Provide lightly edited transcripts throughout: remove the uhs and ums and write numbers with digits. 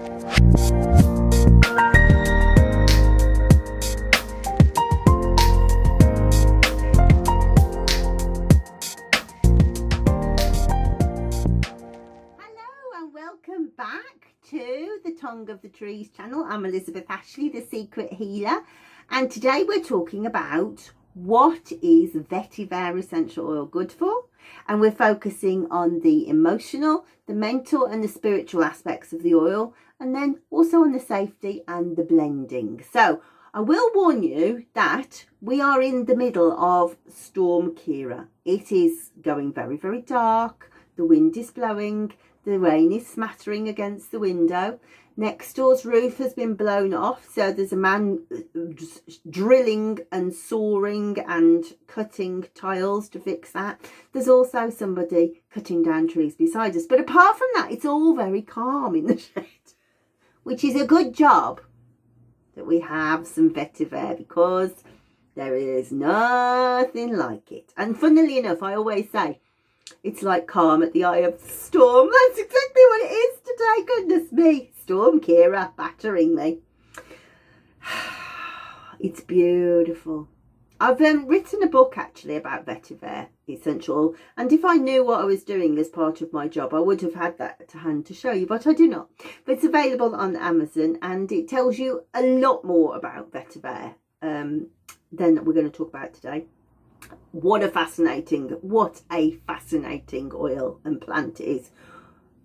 Welcome back to the Tongue of the Trees channel. I'm Elizabeth Ashley, the Secret Healer, and today we're talking about what is Vetiver essential oil good for, and we're focusing on the emotional, the mental and the spiritual aspects of the oil, and then also on the safety and the blending. So I will warn you that we are in the middle of Storm Kira. It is going very, very dark. The wind is blowing. The rain is smattering against the window. Next door's roof has been blown off, so there's a man drilling and sawing and cutting tiles to fix that. There's also somebody cutting down trees beside us. But apart from that, it's all very calm in the shed, which is a good job that we have some vetiver, because there is nothing like it. And funnily enough, I always say, it's like calm at the eye of the storm. That's exactly what it is today. Goodness me. Storm Kira battering me. It's beautiful. I've written a book actually about vetiver essential. And if I knew what I was doing as part of my job, I would have had that to hand to show you. But I do not. But it's available on Amazon. And it tells you a lot more about vetiver than we're going to talk about today. What a fascinating oil and plant it is.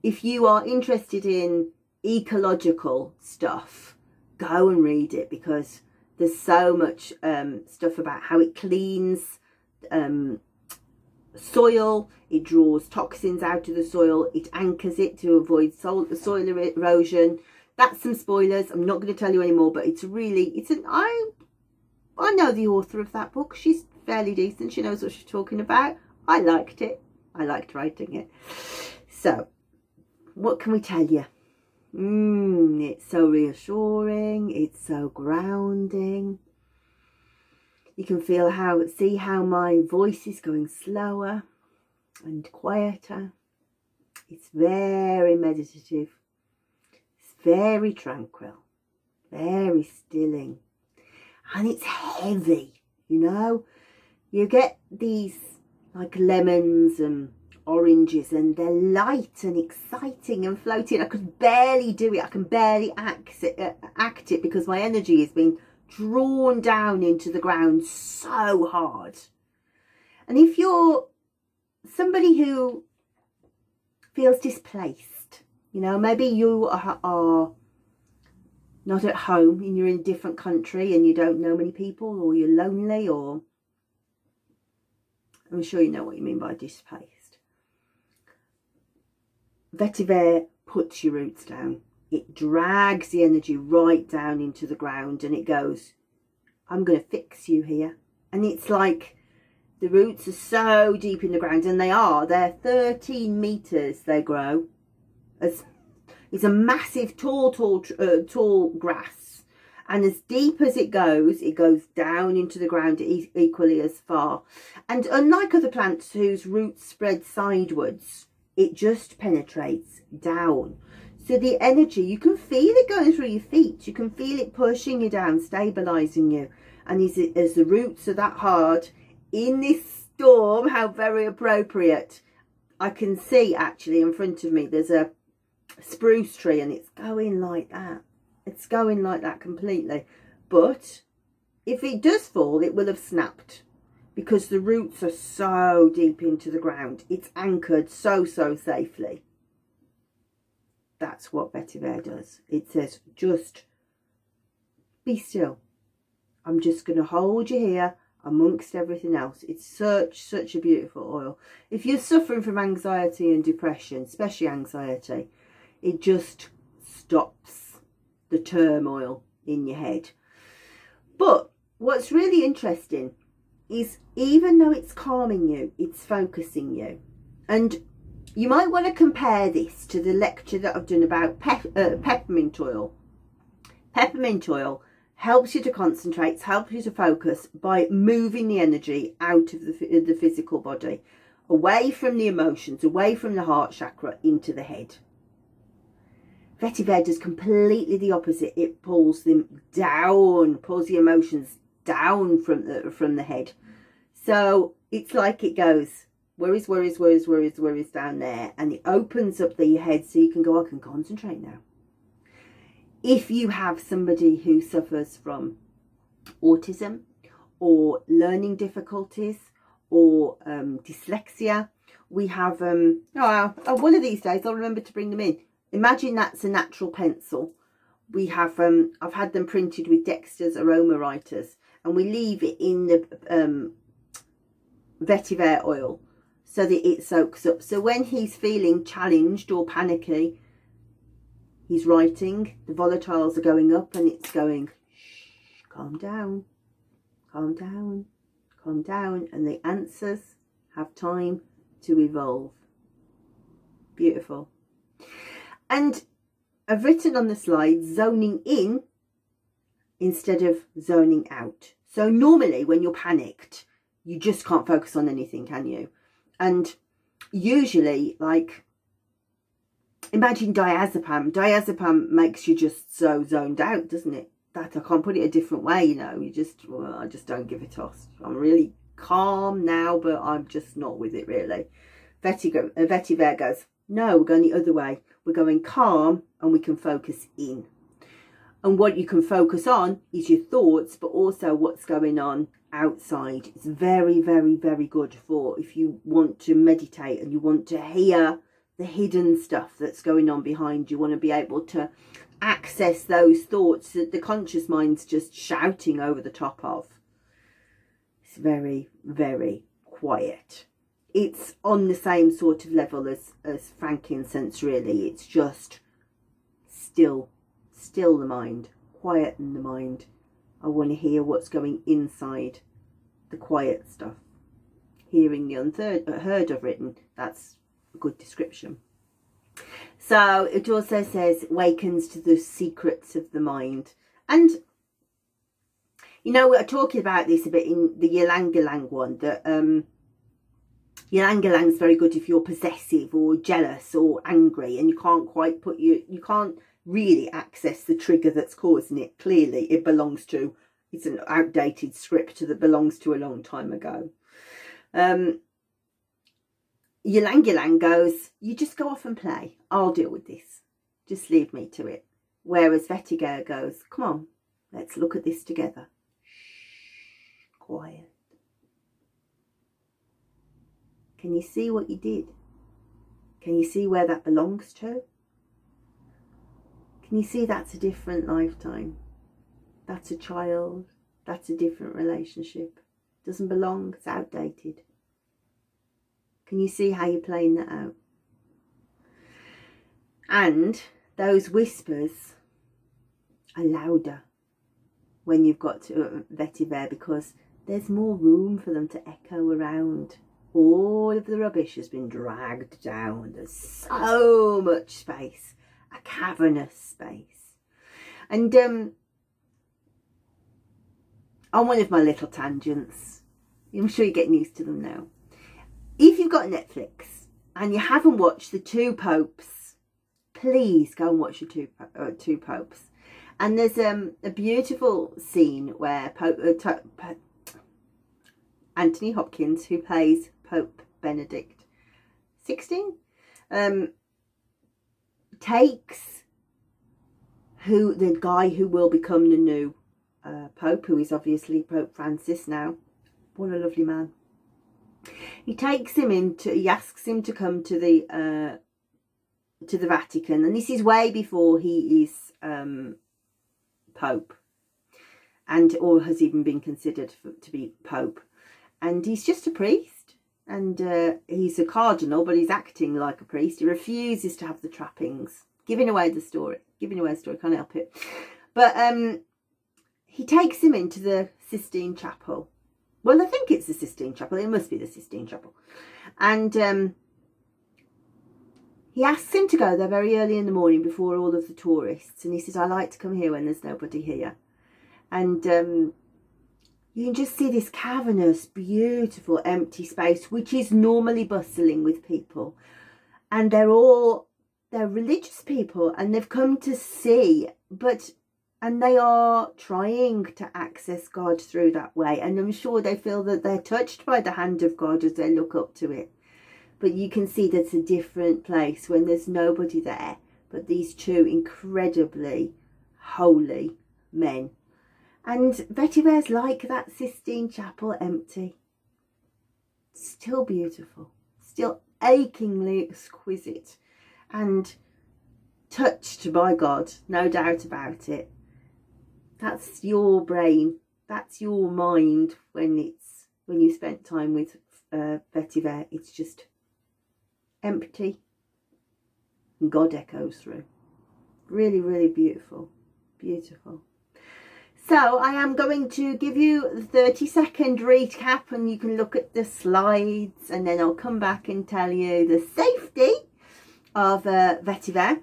If you are interested in ecological stuff, go and read it, because there's so much stuff about how it cleans soil, it draws toxins out of the soil, it anchors it to avoid soil erosion. That's some spoilers. I'm not going to tell you anymore, but I know the author of that book. She's fairly decent. She knows what she's talking about. I liked it. I liked writing it. So, what can we tell you? It's so reassuring. It's so grounding. You can see how my voice is going slower and quieter. It's very meditative. It's very tranquil. Very stilling. And it's heavy, you know. You get these like lemons and oranges, and they're light and exciting and floating. I could barely do it. I can barely act it because my energy has been drawn down into the ground so hard. And if you're somebody who feels displaced, you know, maybe you are not at home and you're in a different country and you don't know many people, or you're lonely, or I'm sure you know what you mean by displaced. Vetiver puts your roots down. It drags the energy right down into the ground, and it goes, I'm going to fix you here. And it's like the roots are so deep in the ground, and they're 13 meters they grow. It's a massive tall grass, and as deep as it goes down into the ground equally as far. And unlike other plants whose roots spread sidewards, it just penetrates down. So the energy, you can feel it going through your feet. You can feel it pushing you down, stabilizing you. And as the roots are that hard in this storm, how very appropriate. I can see actually in front of me there's a spruce tree, and it's going like that. It's going like that completely. But if it does fall, it will have snapped, because the roots are so deep into the ground. It's anchored so safely. That's what vetiver does. It says, just be still. I'm just going to hold you here amongst everything else. It's such a beautiful oil. If you're suffering from anxiety and depression, especially anxiety, it just stops the turmoil in your head. But what's really interesting is, even though it's calming you, it's focusing you. And you might want to compare this to the lecture that I've done about peppermint oil. Peppermint oil helps you to concentrate, helps you to focus by moving the energy out of the physical body, away from the emotions, away from the heart chakra, into the head. Vetiver does completely the opposite. It pulls them down, pulls the emotions down from the head. So it's like it goes worries down there, and it opens up the head so you can go, I can concentrate now. If you have somebody who suffers from autism or learning difficulties or dyslexia, we have one of these days I'll remember to bring them in. Imagine that's a natural pencil. We have I've had them printed with Dexter's Aroma writers, and we leave it in the Vetiver oil so that it soaks up. So when he's feeling challenged or panicky, he's writing, the volatiles are going up, and it's going, shh, calm down, calm down, calm down, and the answers have time to evolve. Beautiful. And I've written on the slide zoning in instead of zoning out. So normally when you're panicked, you just can't focus on anything, can you? And usually, like, imagine diazepam. Diazepam makes you just so zoned out, doesn't it? That I can't put it a different way, you know. I just don't give a toss. I'm really calm now, but I'm just not with it really. Vetiver goes, no, we're going the other way. We're going calm, and we can focus in. And what you can focus on is your thoughts, but also what's going on outside. It's very, very, very good for if you want to meditate and you want to hear the hidden stuff that's going on behind you. You want to be able to access those thoughts that the conscious mind's just shouting over the top of. It's very, very quiet. It's on the same sort of level as frankincense, really. It's just still the mind, quieten the mind. I want to hear what's going inside the quiet stuff. Hearing the unheard of written, that's a good description. So it also says wakens to the secrets of the mind. And you know, we're talking about this a bit in the ylang-ylang one, that ylang-ylang is very good if you're possessive or jealous or angry, and you can't quite you can't really access the trigger that's causing it. Clearly it belongs to, it's an outdated script that belongs to a long time ago. Ylang-ylang goes, you just go off and play, I'll deal with this, just leave me to it. Whereas Vetiver goes, come on, let's look at this together. Shh, quiet. Can you see what you did? Can you see where that belongs to? Can you see that's a different lifetime? That's a child. That's a different relationship. Doesn't belong. It's outdated. Can you see how you're playing that out? And those whispers are louder when you've got to Vetiver, because there's more room for them to echo around. All of the rubbish has been dragged down. There's so much space, a cavernous space. And on one of my little tangents, I'm sure you're getting used to them now. If you've got Netflix and you haven't watched The Two Popes, please go and watch The Two Popes. And there's a beautiful scene where Anthony Hopkins, who plays Pope Benedict XVI, takes the guy who will become the new Pope, who is obviously Pope Francis now. What a lovely man. He takes him he asks him to come to the Vatican, and this is way before he is Pope, or has even been considered to be Pope. And he's just a priest, and he's a cardinal, but he's acting like a priest. He refuses to have the trappings, giving away the story, can't help it. But he takes him into the Sistine Chapel. Well, I think it's the Sistine Chapel. It must be the Sistine Chapel. And he asks him to go there very early in the morning before all of the tourists. And he says, I like to come here when there's nobody here. And you can just see this cavernous, beautiful, empty space, which is normally bustling with people. And they're all they're religious people and they've come to see, and they are trying to access God through that way. And I'm sure they feel that they're touched by the hand of God as they look up to it. But you can see that's a different place when there's nobody there but these two incredibly holy men. And Vetiver's like that Sistine Chapel empty. Still beautiful, still achingly exquisite and touched by God, no doubt about it. That's your brain, that's your mind when you spent time with Vetiver. It's just empty and God echoes through. Really, really beautiful, beautiful. So I am going to give you the 30-second recap and you can look at the slides, and then I'll come back and tell you the safety of Vetiver.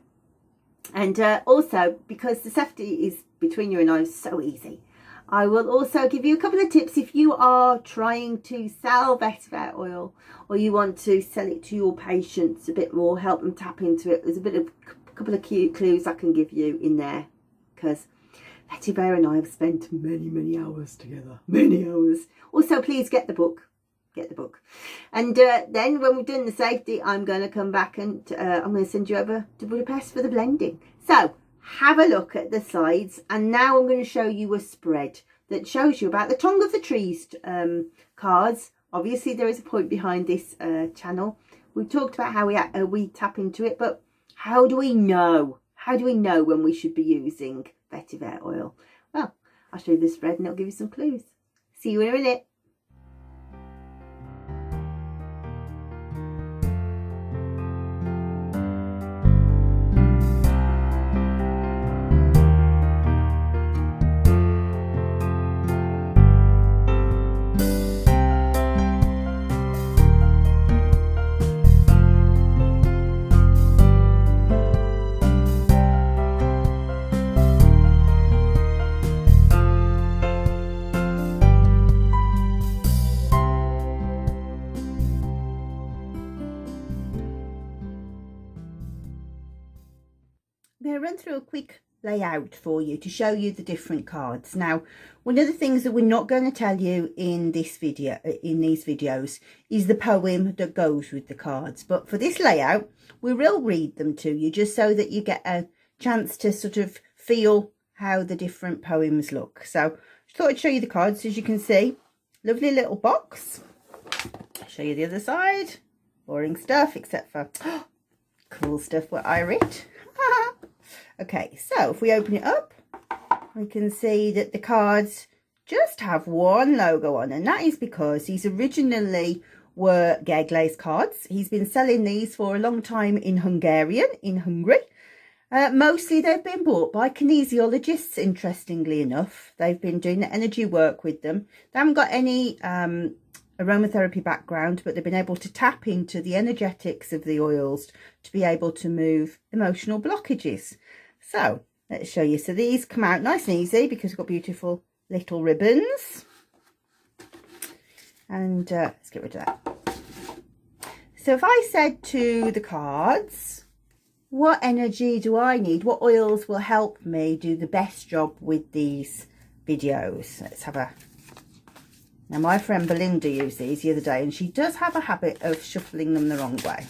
And also, because the safety is between you and I, so easy, I will also give you a couple of tips if you are trying to sell Vetiver oil, or you want to sell it to your patients a bit more, help them tap into it. There's a couple of cute clues I can give you in there, because Vetiver and I have spent many hours together, many hours. Also, please get the book. And then when we've done the safety, I'm going to come back and I'm going to send you over to Budapest for the blending. So have a look at the slides, and now I'm going to show you a spread that shows you about the tongue of the trees cards. Obviously there is a point behind this channel. We've talked about how we tap into it, but how do we know when we should be using Vetiver oil? Well, I'll show you the spread and it'll give you some clues. See you in a minute. I'm going to run through a quick layout for you to show you the different cards. Now, one of the things that we're not going to tell you in this video, in these videos, is the poem that goes with the cards. But for this layout, we will read them to you just so that you get a chance to sort of feel how the different poems look. So I thought I'd show you the cards. As you can see, lovely little box. I'll show you the other side. Boring stuff, except for cool stuff what I read. Okay, so if we open it up, we can see that the cards just have one logo on, and that is because these originally were Gegle's cards. He's been selling these for a long time in Hungary. Mostly they've been bought by kinesiologists, interestingly enough. They've been doing the energy work with them. They haven't got any aromatherapy background, but they've been able to tap into the energetics of the oils to be able to move emotional blockages. So let's show you. So these come out nice and easy because we've got beautiful little ribbons. And let's get rid of that. So if I said to the cards, what energy do I need? What oils will help me do the best job with these videos? Let's have a... Now, my friend Belinda used these the other day, and she does have a habit of shuffling them the wrong way.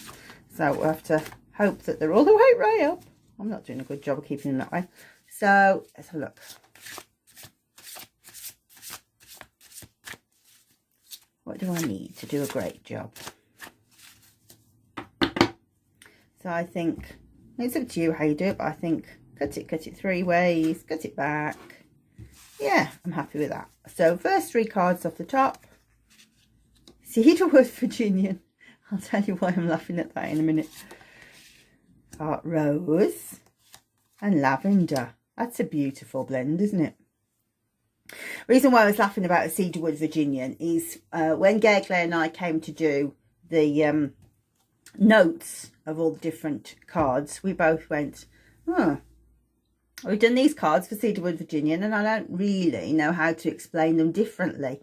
So we'll have to hope that they're all the way right up. I'm not doing a good job of keeping them that way. So let's have a look. What do I need to do a great job? So I think, it's up to you how you do it, but I think cut it 3 ways, cut it back. Yeah, I'm happy with that. So first 3 cards off the top. Cedarwood Virginian. I'll tell you why I'm laughing at that in a minute. Got rose and lavender. That's a beautiful blend, isn't it? Reason why I was laughing about a Cedarwood Virginian is when Gegle and I came to do the notes of all the different cards, we both went, we've done these cards for Cedarwood Virginian and I don't really know how to explain them differently.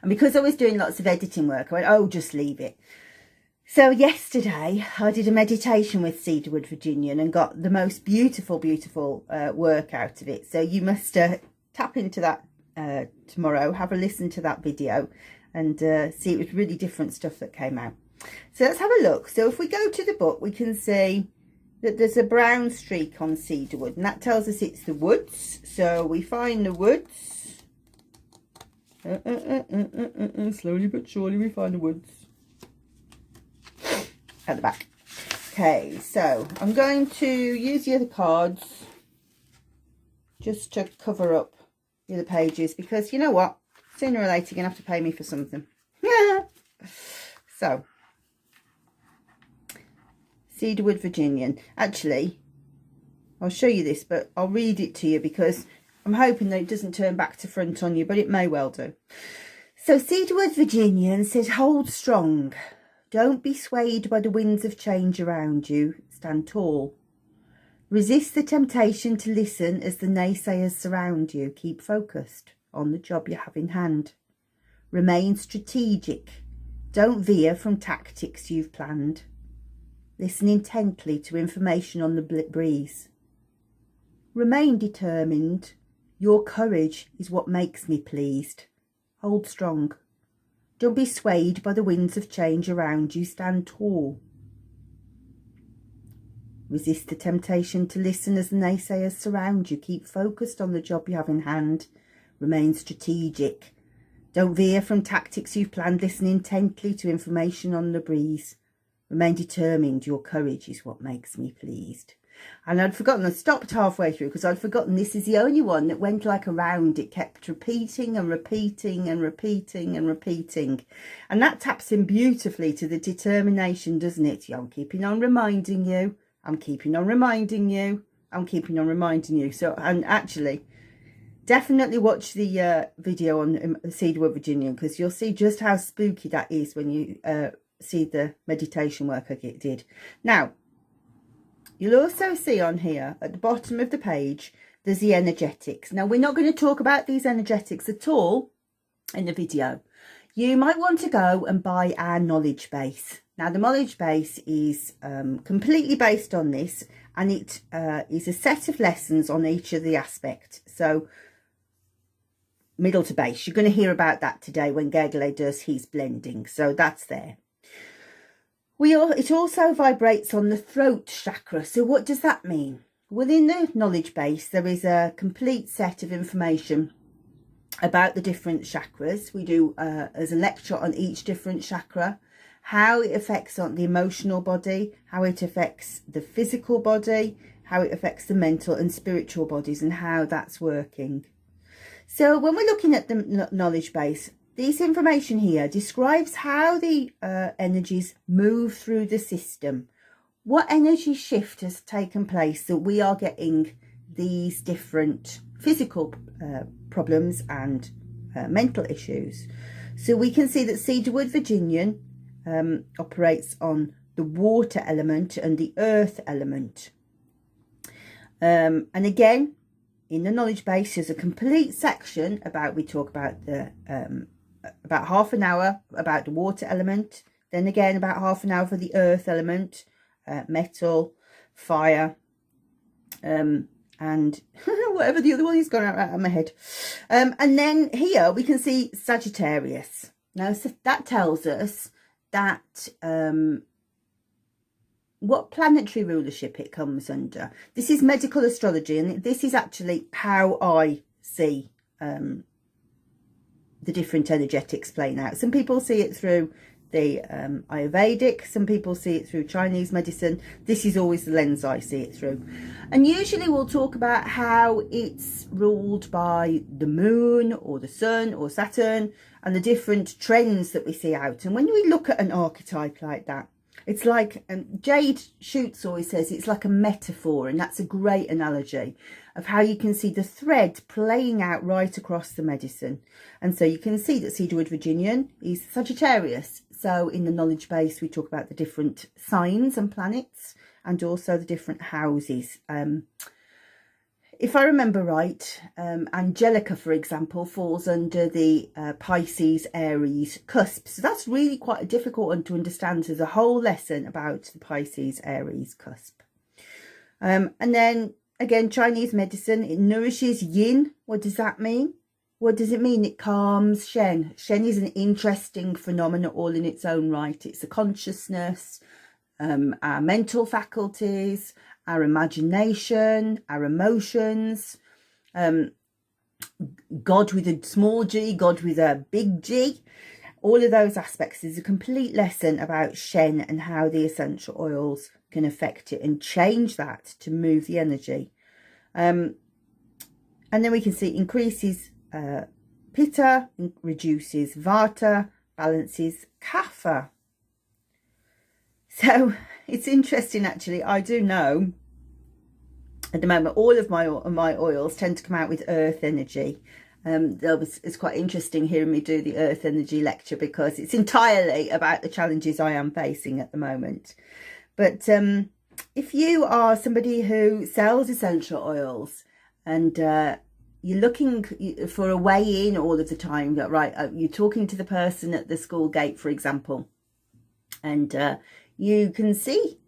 And because I was doing lots of editing work, I went, oh, just leave it. So yesterday I did a meditation with Cedarwood Virginian and got the most beautiful work out of it. So you must tap into that tomorrow, have a listen to that video and see it was really different stuff that came out. So let's have a look. So if we go to the book, we can see that there's a brown streak on cedarwood, and that tells us it's the woods. So we find the woods. Slowly but surely we find the woods. At the back. Okay, so I'm going to use the other cards just to cover up the other pages, because you know what? Sooner or later you're going to have to pay me for something. So, Cedarwood Virginian. Actually, I'll show you this, but I'll read it to you because I'm hoping that it doesn't turn back to front on you, but it may well do. So, Cedarwood Virginian says, hold strong. Don't be swayed by the winds of change around you. Stand tall. Resist the temptation to listen as the naysayers surround you. Keep focused on the job you have in hand. Remain strategic. Don't veer from tactics you've planned. Listen intently to information on the breeze. Remain determined. Your courage is what makes me pleased. Hold strong. Don't be swayed by the winds of change around you. Stand tall. Resist the temptation to listen as the naysayers surround you. Keep focused on the job you have in hand. Remain strategic. Don't veer from tactics you've planned. Listen intently to information on the breeze. Remain determined. Your courage is what makes me pleased. And I'd forgotten, I stopped halfway through because I'd forgotten this is the only one that went like a round. It kept repeating and repeating and repeating and repeating. And that taps in beautifully to the determination, doesn't it? I'm keeping on reminding you. I'm keeping on reminding you. I'm keeping on reminding you. So, and actually, definitely watch the video on Cedarwood Virginian, because you'll see just how spooky that is when you see the meditation work I did. Now, you'll also see on here at the bottom of the page, there's the energetics. Now, we're not going to talk about these energetics at all in the video. You might want to go and buy our knowledge base. Now, the knowledge base is completely based on this, and it is a set of lessons on each of the aspects. So, middle to base. You're going to hear about that today when Gergely does his blending. So, that's there. It also vibrates on the throat chakra. So what does that mean? Within the knowledge base, there is a complete set of information about the different chakras. We do as a lecture on each different chakra, how it affects on the emotional body, how it affects the physical body, how it affects the mental and spiritual bodies, and how that's working. So when we're looking at the knowledge base, this information here describes how the energies move through the system. What energy shift has taken place that we are getting these different physical problems and mental issues. So we can see that Cedarwood Virginian operates on the water element and the earth element. And again, in the knowledge base, there's a complete section about, we talk about the about half an hour about the water element, then again about half an hour for the earth element, metal, fire, and whatever the other one is, gone out of my head. And then here we can see Sagittarius. Now, so that tells us that what planetary rulership it comes under. This is medical astrology, and this is actually how I see the different energetics playing out. Some people see it through the Ayurvedic, some people see it through Chinese medicine. This is always the lens I see it through. And usually we'll talk about how it's ruled by the moon or the sun or Saturn and the different trends that we see out. And when we look at an archetype like that, it's like, Jade Shoots always says, it's like a metaphor, and that's a great analogy of how you can see the thread playing out right across the medicine. And so you can see that Cedarwood Virginian is Sagittarius. So in the knowledge base, we talk about the different signs and planets and also the different houses. if I remember right, Angelica, for example, falls under the Pisces Aries cusp. So that's really quite a difficult one to understand. There's a whole lesson about the Pisces Aries cusp. And then again, Chinese medicine, it nourishes yin. What does that mean? What does it mean? It calms Shen. Shen is an interesting phenomenon all in its own right. It's a consciousness, our mental faculties, our imagination, our emotions, God with a small g, God with a big G. All of those aspects is a complete lesson about Shen and how the essential oils can affect it and change that to move the energy. And then we can see it increases Pitta, reduces Vata, balances Kapha. So it's interesting, actually. I do know at the moment all of my oils tend to come out with earth energy. It's quite interesting hearing me do the earth energy lecture because it's entirely about the challenges I am facing at the moment. But if you are somebody who sells essential oils and you're looking for a way in all of the time, right? You're talking to the person at the school gate, for example, and you can see,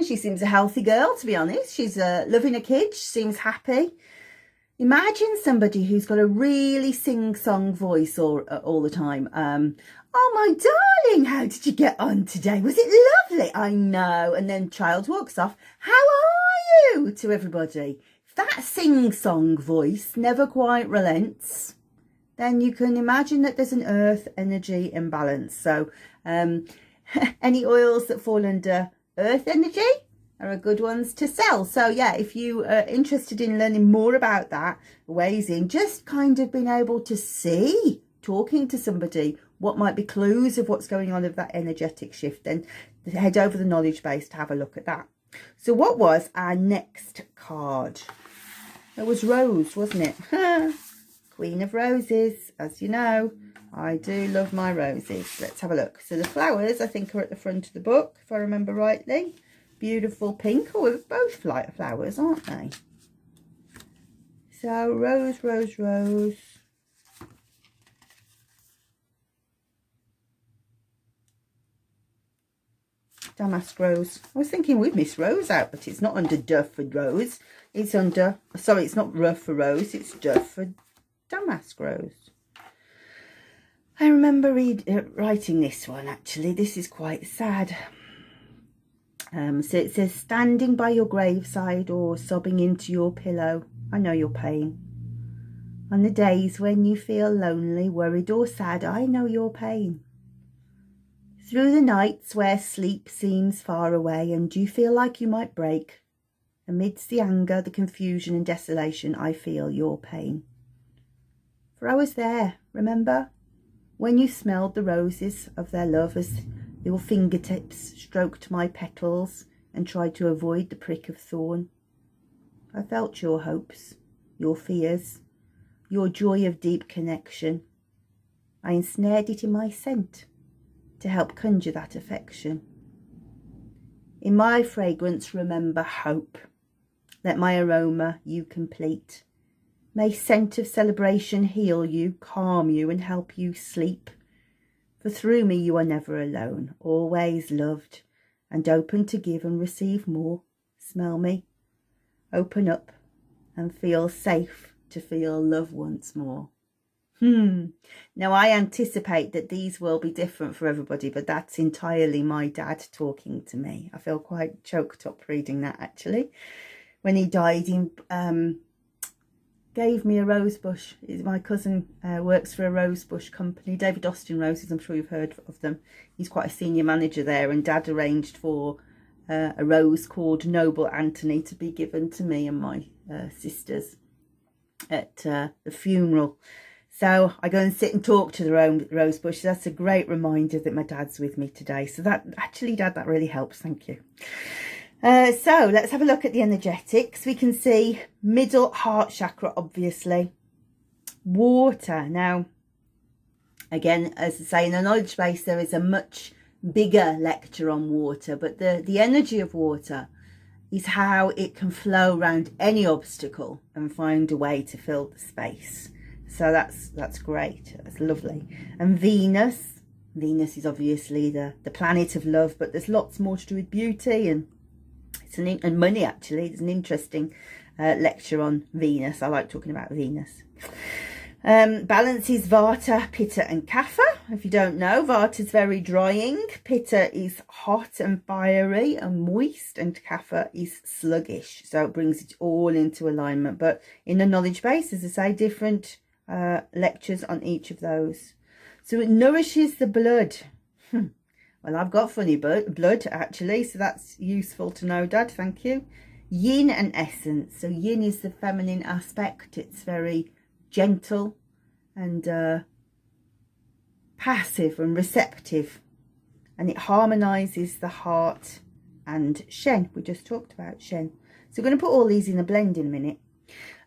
she seems a healthy girl, to be honest. She's loving her kids, she seems happy. Imagine somebody who's got a really sing-song voice all the time. Oh, my darling, how did you get on today? Was it lovely? I know. And then child walks off. How are you? To everybody. If that sing-song voice never quite relents, then you can imagine that there's an earth energy imbalance. So any oils that fall under earth energy are good ones to sell. So yeah, if you are interested in learning more about that, ways in, just kind of being able to see, talking to somebody, what might be clues of what's going on of that energetic shift, then head over the knowledge base to have a look at that. So what was our next card? It was Rose, wasn't it? Queen of Roses, as you know. I do love my roses. Let's have a look. So the flowers, I think, are at the front of the book, if I remember rightly. Beautiful pink. Oh, we're both flowers, aren't they? So rose, rose, rose. Damask rose. I was thinking we'd miss Rose out, but it's not under Duff for Rose. It's under, sorry, it's not Rough for Rose. It's Duff for Damask rose. I remember writing this one, actually. This is quite sad. So it says, standing by your graveside or sobbing into your pillow. I know your pain. On the days when you feel lonely, worried or sad, I know your pain. Through the nights where sleep seems far away and you feel like you might break, amidst the anger, the confusion and desolation, I feel your pain. For I was there, remember? When you smelled the roses of their love as your fingertips stroked my petals and tried to avoid the prick of thorn. I felt your hopes, your fears, your joy of deep connection. I ensnared it in my scent to help conjure that affection. In my fragrance, remember hope. Let my aroma you complete. May scent of celebration heal you, calm you and help you sleep. For through me you are never alone, always loved and open to give and receive more. Smell me, open up and feel safe to feel love once more. Now I anticipate that these will be different for everybody, but that's entirely my dad talking to me. I feel quite choked up reading that, actually. When he died, he gave me a rose bush. My cousin works for a rose bush company, David Austin Roses. I'm sure you've heard of them. He's quite a senior manager there, and Dad arranged for a rose called Noble Anthony to be given to me and my sisters at the funeral. So I go and sit and talk to the rose bush. That's a great reminder that my dad's with me today. So that actually, Dad, that really helps. Thank you. So let's have a look at the energetics. We can see middle heart chakra, obviously. Water. Now, again, as I say, in the knowledge base, there is a much bigger lecture on water, but the energy of water is how it can flow around any obstacle and find a way to fill the space. So that's great. That's lovely. And Venus is obviously the planet of love, but there's lots more to do with beauty and and money. Actually, it's an interesting lecture on Venus. I like talking about Venus. Balances Vata, Pitta and Kapha. If you don't know, Vata is very drying, Pitta is hot and fiery and moist, and Kapha is sluggish. So it brings it all into alignment. But in the knowledge base, as I say, different lectures on each of those. So it nourishes the blood. Well, I've got funny blood actually, so that's useful to know, Dad. Thank you. Yin and essence. So yin is the feminine aspect. It's very gentle and passive and receptive, and it harmonizes the heart and Shen. We just talked about Shen. So we're going to put all these in a blend in a minute.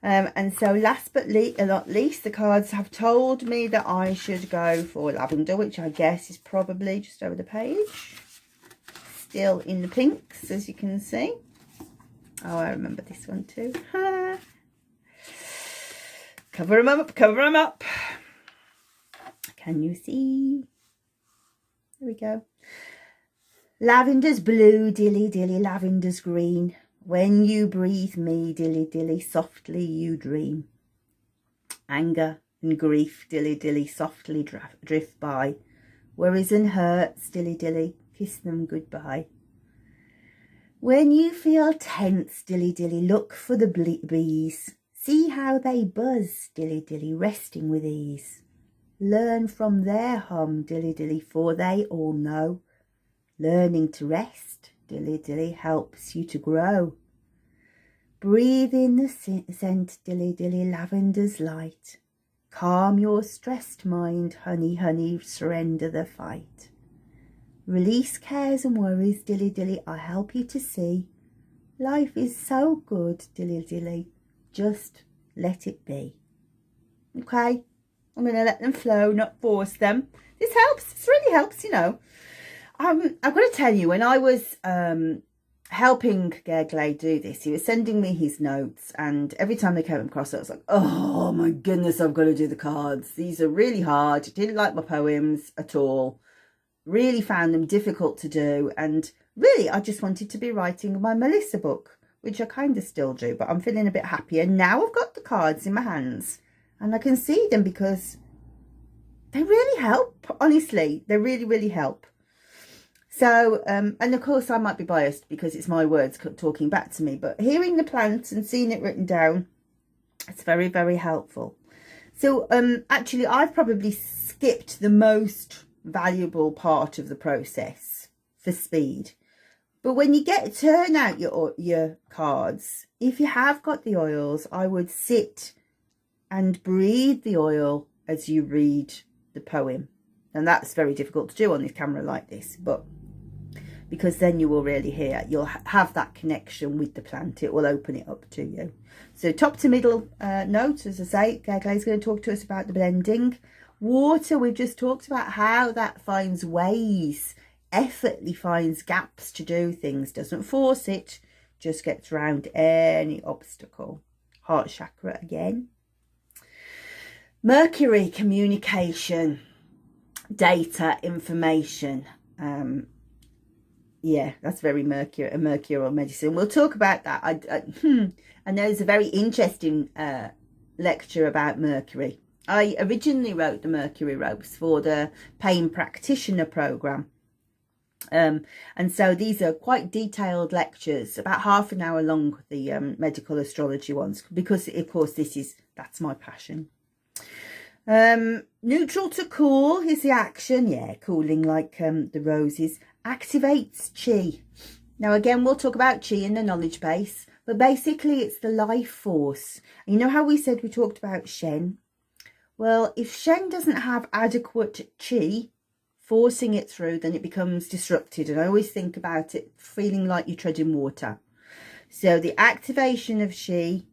And so last but not least, the cards have told me that I should go for lavender, which I guess is probably just over the page. Still in the pinks, as you can see. Oh, I remember this one too. Cover them up, cover them up. Can you see? There we go. Lavender's blue, dilly dilly, lavender's green. When you breathe me, dilly dilly, softly you dream. Anger and grief, dilly dilly, softly drift by. Worries and hurts, dilly dilly, kiss them goodbye. When you feel tense, dilly dilly, look for the bees. See how they buzz, dilly dilly, resting with ease. Learn from their hum, dilly dilly, for they all know. Learning to rest, dilly dilly, helps you to grow. Breathe in the scent, dilly dilly, lavender's light. Calm your stressed mind, honey, honey, surrender the fight. Release cares and worries, dilly dilly, I help you to see. Life is so good, dilly dilly, just let it be. Okay, I'm going to let them flow, not force them. This helps, this really helps, you know. I've got to tell you, when I was helping Gergley do this, he was sending me his notes, and every time they came across it, I was like, oh my goodness, I've got to do the cards. These are really hard. Didn't like my poems at all. Really found them difficult to do, and really I just wanted to be writing my Melissa book, which I kind of still do, but I'm feeling a bit happier. Now I've got the cards in my hands and I can see them because they really help. Honestly, they really, really help. So, and of course I might be biased because it's my words talking back to me, but hearing the plants and seeing it written down, it's very, very helpful. So, actually I've probably skipped the most valuable part of the process for speed. But when you turn out your cards, if you have got the oils, I would sit and breathe the oil as you read the poem. And that's very difficult to do on this camera like this, but because then you will really hear, you'll have that connection with the plant. It will open it up to you. So top to middle note, as I say, Gergley's going to talk to us about the blending. Water, we've just talked about how that finds ways, effortlessly finds gaps to do things, doesn't force it, just gets around any obstacle. Heart chakra again. Mercury, communication, data, information. Yeah, that's very mercurial medicine. We'll talk about that. I know there's a very interesting lecture about Mercury. I originally wrote the Mercury ropes for the pain practitioner program. And so these are quite detailed lectures, about half an hour long, the medical astrology ones, because of course that's my passion. Neutral to cool is the action. Yeah, cooling like the roses. Activates chi. Now again, we'll talk about chi in the knowledge base, but basically it's the life force. You know how we said we talked about Shen? Well, if Shen doesn't have adequate chi forcing it through, then it becomes disrupted. And I always think about it feeling like you're treading water. So the activation of chi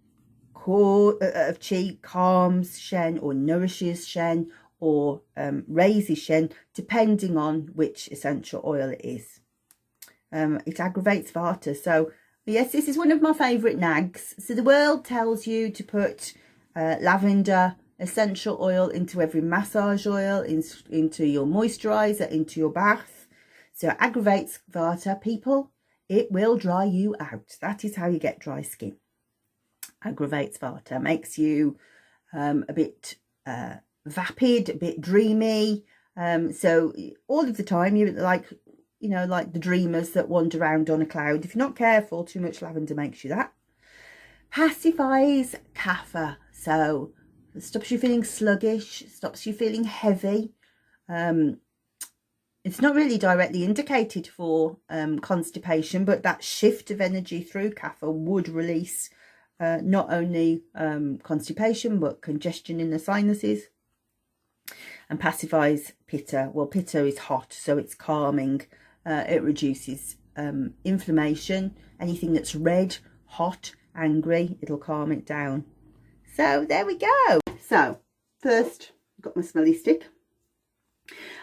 calms Shen or nourishes Shen or raises Shen, depending on which essential oil it is. It aggravates Vata. So Yes, this is one of my favourite nags. So the world tells you to put lavender essential oil into every massage oil, into your moisturiser, into your bath. So it aggravates Vata. People, it will dry you out. That is how you get dry skin. Aggravates Vata, makes you a bit vapid, a bit dreamy. So all of the time you're like, you know, like the dreamers that wander around on a cloud. If you're not careful, too much lavender makes you that. Pacifies kapha, so it stops you feeling sluggish, stops you feeling heavy. It's not really directly indicated for constipation, but that shift of energy through kapha would release not only constipation but congestion in the sinuses. And pacifies pitta. Well, pitta is hot, so it's calming. It reduces inflammation. Anything that's red, hot, angry, it'll calm it down. So there we go. So first, I've got my smelly stick.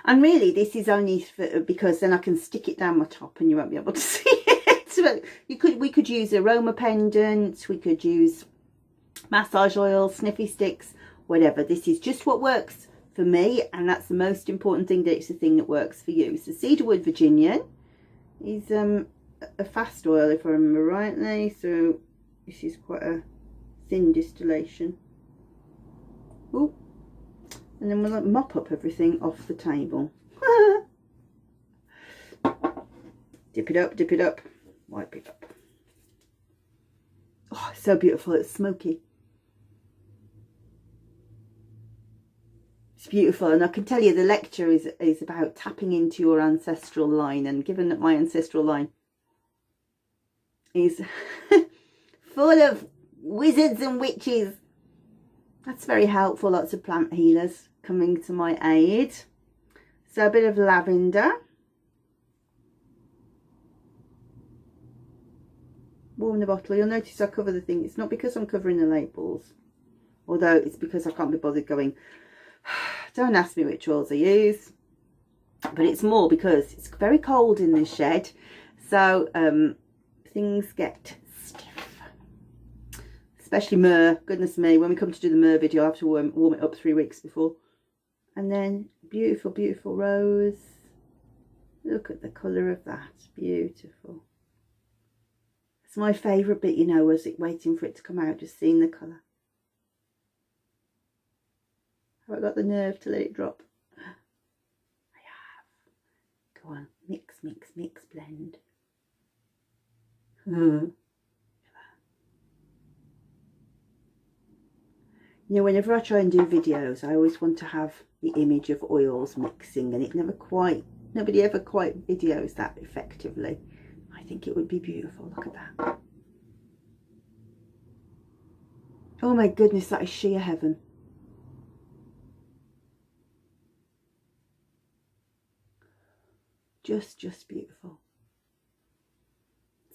And really, this is only because then I can stick it down my top and you won't be able to see it. So we could use aroma pendant, we could use massage oil, sniffy sticks, whatever. This is just what works for me, and that's the most important thing, that it's the thing that works for you. So cedarwood Virginian is a fast oil, if I remember rightly. So this is quite a thin distillation. Ooh. And then we'll mop up everything off the table. Dip it up, wipe it up. Oh, so beautiful, it's smoky. It's beautiful, and I can tell you the lecture is about tapping into your ancestral line, and given that my ancestral line is full of wizards and witches, that's very helpful. Lots of plant healers coming to my aid. So a bit of lavender. Warm the bottle. You'll notice I cover the thing. It's not because I'm covering the labels, although it's because I can't be bothered going, don't ask me which oils I use. But it's more because it's very cold in this shed. So things get stiff. Especially myrrh. Goodness me, when we come to do the myrrh video, I'll have to warm it up 3 weeks before. And then beautiful, beautiful rose. Look at the colour of that. Beautiful. It's my favourite bit, you know, was it waiting for it to come out, just seeing the colour. Have I got the nerve to let it drop? I have. Go on, mix, mix, mix, blend. You know, whenever I try and do videos, I always want to have the image of oils mixing, and it nobody ever quite videos that effectively. I think it would be beautiful. Look at that. Oh my goodness, that is sheer heaven. Just beautiful.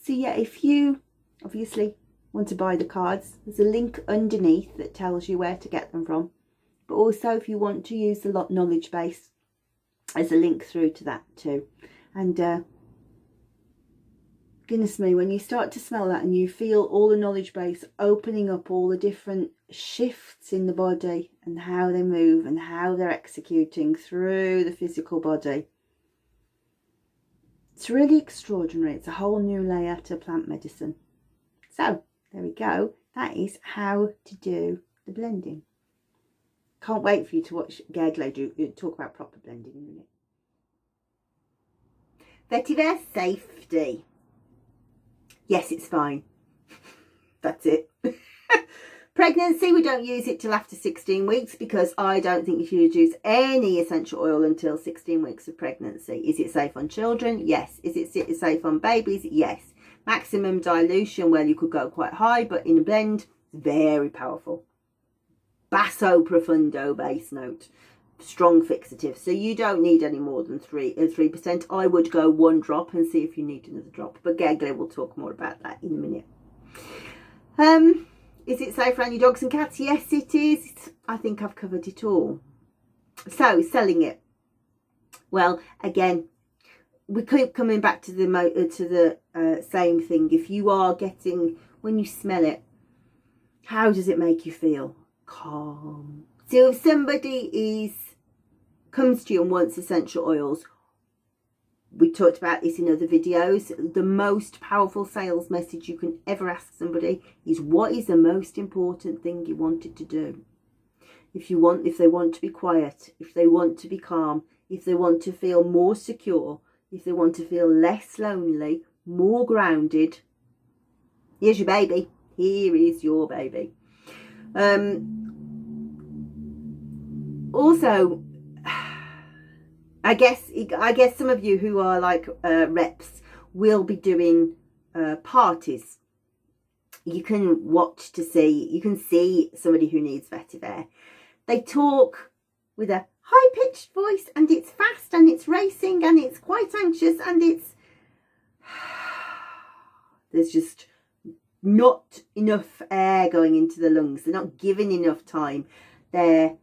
So yeah, if you obviously want to buy the cards, there's a link underneath that tells you where to get them from. But also, if you want to use the knowledge base, there's a link through to that too. And goodness me, when you start to smell that and you feel all the knowledge base opening up, all the different shifts in the body and how they move and how they're executing through the physical body, it's really extraordinary. It's a whole new layer to plant medicine. So there we go. That is how to do the blending. Can't wait for you to watch Gerglo talk about proper blending in a minute. Vetiver safety. Yes, it's fine. That's it. Pregnancy, we don't use it till after 16 weeks because I don't think you should use any essential oil until 16 weeks of pregnancy. Is it safe on children? Yes. Is it safe on babies? Yes. Maximum dilution, well, you could go quite high, but in a blend, very powerful. Basso profundo base note. Strong fixative. So you don't need any more than 3%. I would go 1 drop and see if you need another drop. But Gerglo will talk more about that in a minute. Is it safe around your dogs and cats? Yes, it is. I think I've covered it all. So, selling it. Well, again, we keep coming back to the same thing. If you are getting, when you smell it, how does it make you feel? Calm. So if somebody comes to you and wants essential oils, we talked about this in other videos, the most powerful sales message you can ever ask somebody is, what is the most important thing you wanted to do? If they want to be quiet, if they want to be calm, if they want to feel more secure, if they want to feel less lonely, more grounded, here's your baby. Here is your baby. Also, I guess some of you who are like reps will be doing parties. You can you can see somebody who needs Vetiver. They talk with a high-pitched voice, and it's fast, and it's racing, and it's quite anxious, and there's just not enough air going into the lungs. They're not given enough time. They're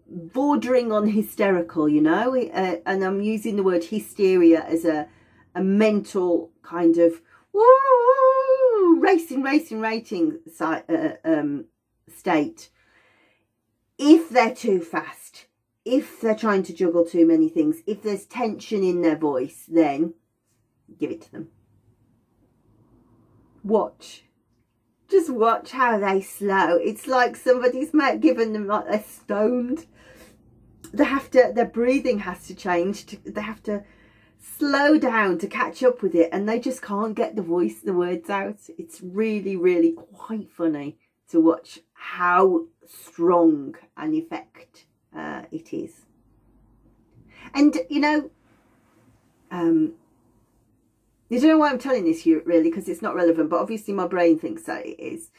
bordering on hysterical, you know, and I'm using the word hysteria as a mental kind of racing state. If they're too fast, if they're trying to juggle too many things, if there's tension in their voice, then give it to them. Just watch how they slow. It's like somebody's given them, like they're stoned. Their breathing has to change. They have to slow down to catch up with it, and they just can't get the words out. It's really, really quite funny to watch how strong an effect it is. And you know, you don't know why I'm telling this here really, because it's not relevant, but obviously my brain thinks that it is.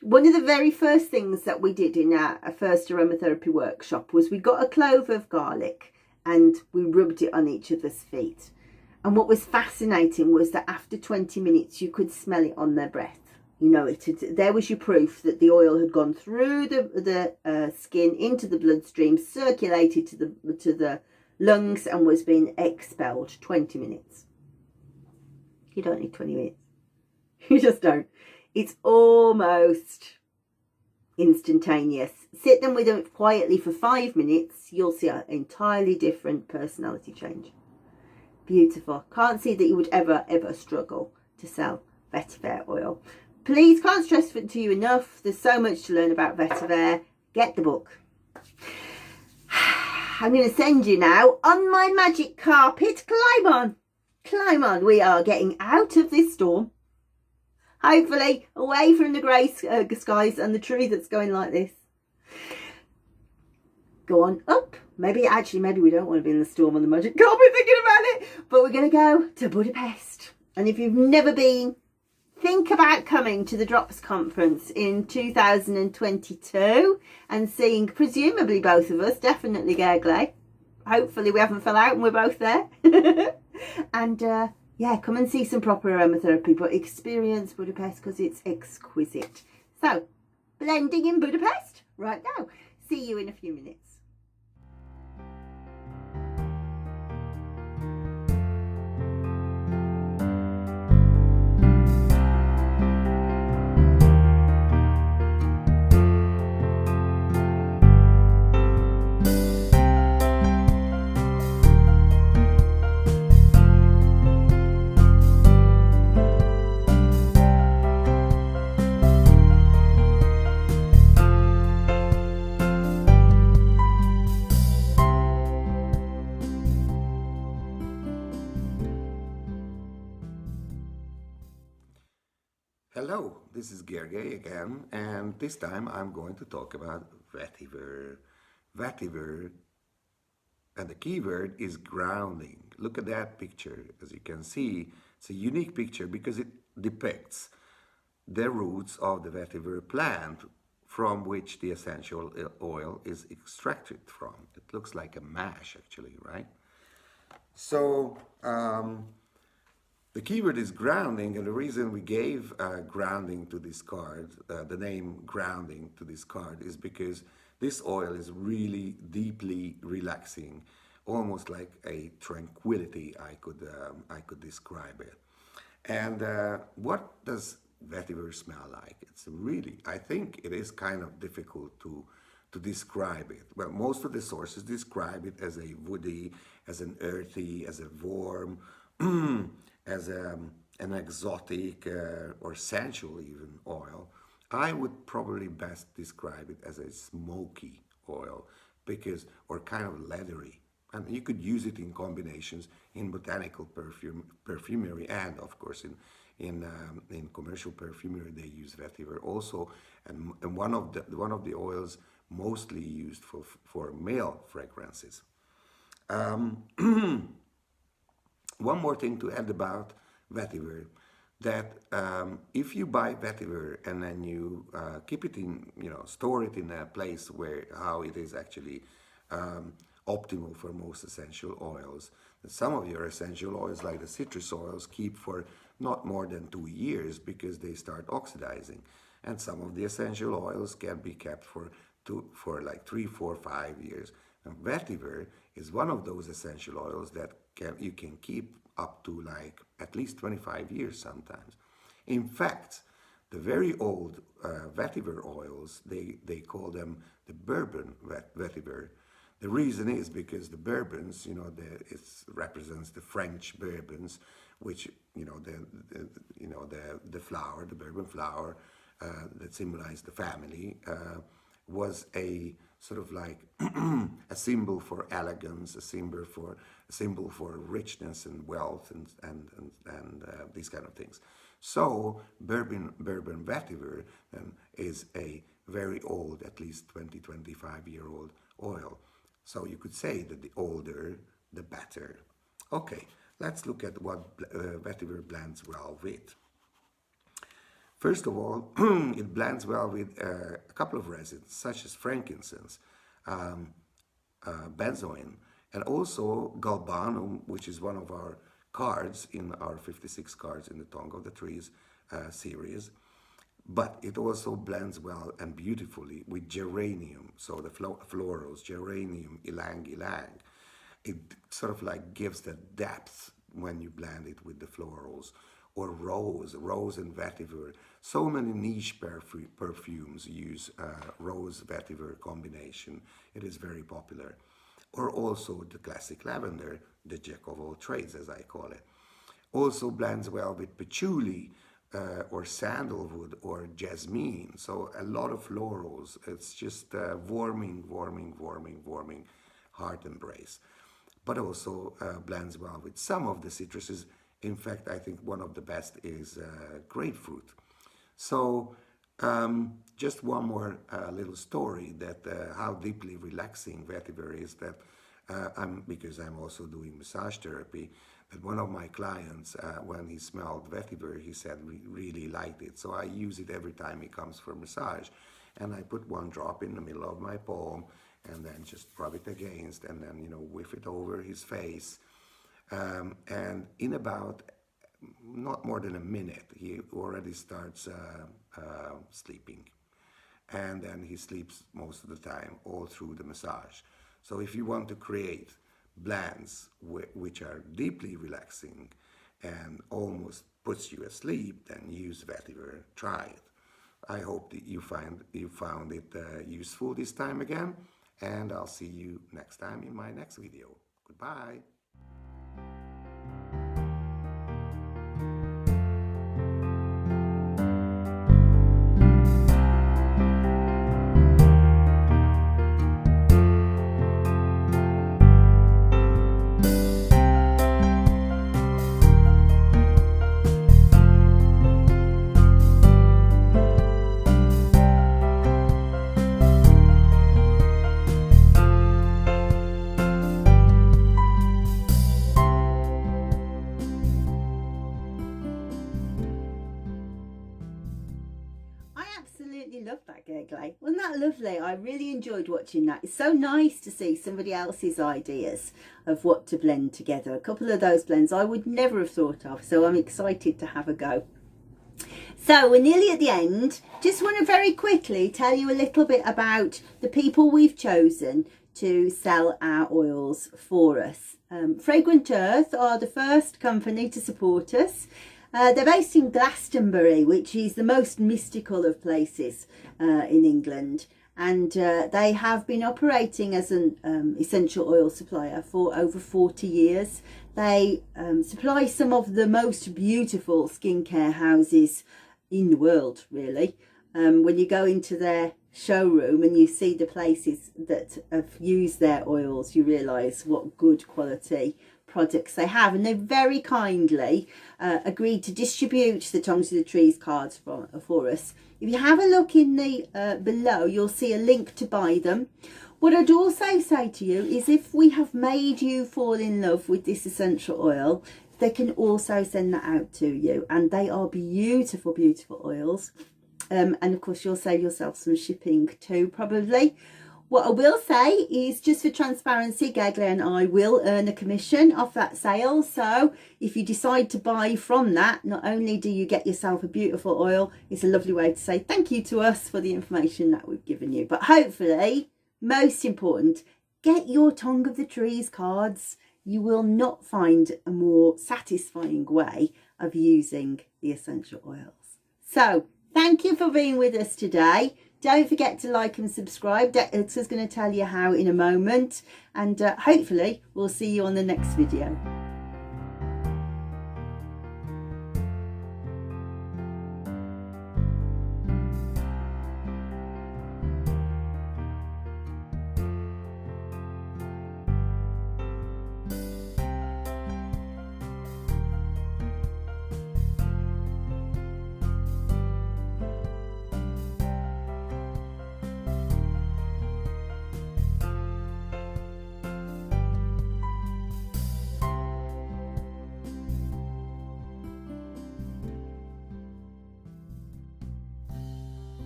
One of the very first things that we did in our first aromatherapy workshop was we got a clove of garlic and we rubbed it on each other's feet. And what was fascinating was that after 20 minutes you could smell it on their breath. You know, there was your proof that the oil had gone through the skin into the bloodstream, circulated to the lungs, and was being expelled. 20 minutes. You don't need 20 minutes. You just don't. It's almost instantaneous. Sit them with them quietly for 5 minutes. You'll see an entirely different personality change. Beautiful. Can't see that you would ever struggle to sell Vetiver oil. Please, can't stress it to you enough. There's so much to learn about Vetiver. Get the book. I'm going to send you now on my magic carpet. Climb on. Climb on. We are getting out of this storm. Hopefully away from the grey skies and the tree that's going like this. Go on up. Maybe we don't want to be in the storm on the magic carpet thinking about it. But we're going to go to Budapest. And if you've never been, think about coming to the Drops conference in 2022 and seeing presumably both of us, definitely Gergley. Hopefully we haven't fell out and we're both there. And yeah, come and see some proper aromatherapy, but experience Budapest because it's exquisite. So, blending in Budapest right now. See you in a few minutes. Hello, this is Gergely again, and this time I'm going to talk about Vetiver. Vetiver, and the keyword is grounding. Look at that picture. As you can see, it's a unique picture because it depicts the roots of the vetiver plant from which the essential oil is extracted from. It looks like a mash actually, right? So, the keyword is grounding, and the reason we gave grounding to this card, the name grounding to this card, is because this oil is really deeply relaxing. almost like a tranquility. I could describe it. And what does vetiver smell like? It's really, I think it is kind of difficult to describe it. Well, most of the sources describe it as a woody, as an earthy, as a warm, as an exotic or sensual even oil. I would probably best describe it as a smoky oil because, or kind of leathery. And you could use it in combinations in botanical perfumery, and of course in commercial perfumery they use vetiver also. And one of the oils mostly used for male fragrances. One more thing to add about vetiver, that if you buy vetiver and then you keep it in, store it in a place where how it is actually optimal for most essential oils. Some of your essential oils, like the citrus oils, keep for not more than 2 years because they start oxidizing. And some of the essential oils can be kept for like 3, 4, 5 years. And vetiver is one of those essential oils that you can keep up to like at least 25 years sometimes. In fact, the very old vetiver oils, they call them the bourbon vetiver. The reason is because the bourbons, it represents the French bourbons, which the flower, the bourbon flower that symbolized the family, was a sort of like a symbol for elegance, a symbol for richness and wealth and these kind of things. So bourbon vetiver is a very old, at least 20-25-year-old oil. So you could say that the older, the better. Okay, let's look at what vetiver blends well with. First of all, it blends well with a couple of resins, such as frankincense, benzoin, and also galbanum, which is one of our cards in our 56 cards in the Tongue of the Trees series. But it also blends well and beautifully with geranium, so the florals, geranium, ylang ylang. It sort of like gives the depth when you blend it with the florals. Or rose and vetiver. So many niche perfumes use rose-vetiver combination. It is very popular. Or also the classic lavender, the jack of all trades, as I call it. Also blends well with patchouli, or sandalwood, or jasmine. So a lot of florals. It's just warming heart embrace. But also blends well with some of the citruses. In fact, I think one of the best is grapefruit. So just one more little story that how deeply relaxing vetiver is, that because I'm also doing massage therapy, that one of my clients, when he smelled vetiver, he said he really liked it. So I use it every time he comes for massage. And I put one drop in the middle of my palm and then just rub it against and then, whiff it over his face. And in about not more than a minute, he already starts sleeping. And then he sleeps most of the time, all through the massage. So if you want to create blends which are deeply relaxing and almost puts you asleep, then use vetiver. Try it. I hope that you found it useful this time again. And I'll see you next time in my next video. Goodbye. Absolutely love that, Gergley. Wasn't that lovely? I really enjoyed watching that. It's so nice to see somebody else's ideas of what to blend together. A couple of those blends I would never have thought of, so I'm excited to have a go. So we're nearly at the end. Just want to very quickly tell you a little bit about the people we've chosen to sell our oils for us. Fragrant Earth are the first company to support us. They're based in Glastonbury, which is the most mystical of places in England. And they have been operating as an essential oil supplier for over 40 years. They supply some of the most beautiful skincare houses in the world, really. When you go into their showroom and you see the places that have used their oils, you realise what good quality products they have, and they very kindly agreed to distribute the Tongues of the Trees cards for us. If you have a look in the below, you'll see a link to buy them. What I'd also say to you is, if we have made you fall in love with this essential oil, they can also send that out to you, and they are beautiful, beautiful oils. And of course you'll save yourself some shipping too, probably. What I will say is, just for transparency, Gagla and I will earn a commission off that sale. So if you decide to buy from that, not only do you get yourself a beautiful oil, it's a lovely way to say thank you to us for the information that we've given you. But hopefully, most important, get your Tongue of the Trees cards. You will not find a more satisfying way of using the essential oils. So thank you for being with us today. Don't forget to like and subscribe. Dexter's going to tell you how in a moment. And hopefully we'll see you on the next video.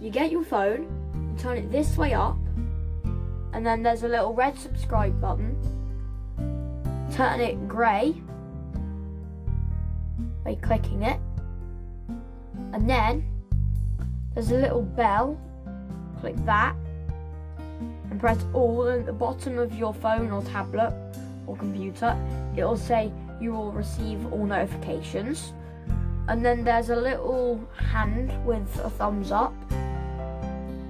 You get your phone, you turn it this way up, and then there's a little red subscribe button. Turn it grey by clicking it, and then there's a little bell. Click that and press all, and at the bottom of your phone or tablet or computer it will say you will receive all notifications. And then there's a little hand with a thumbs up.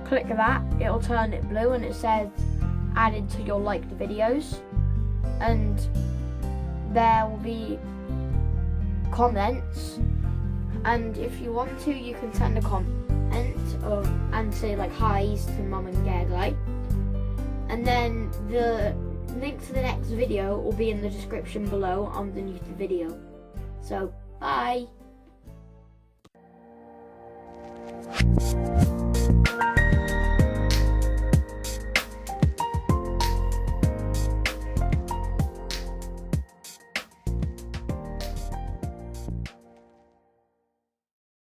Click that, it'll turn it blue and it says added to your liked videos, and there will be comments, and if you want to you can send a comment and say like hi's to Mum and Gagli, and then the link to the next video will be in the description below underneath the video. So bye.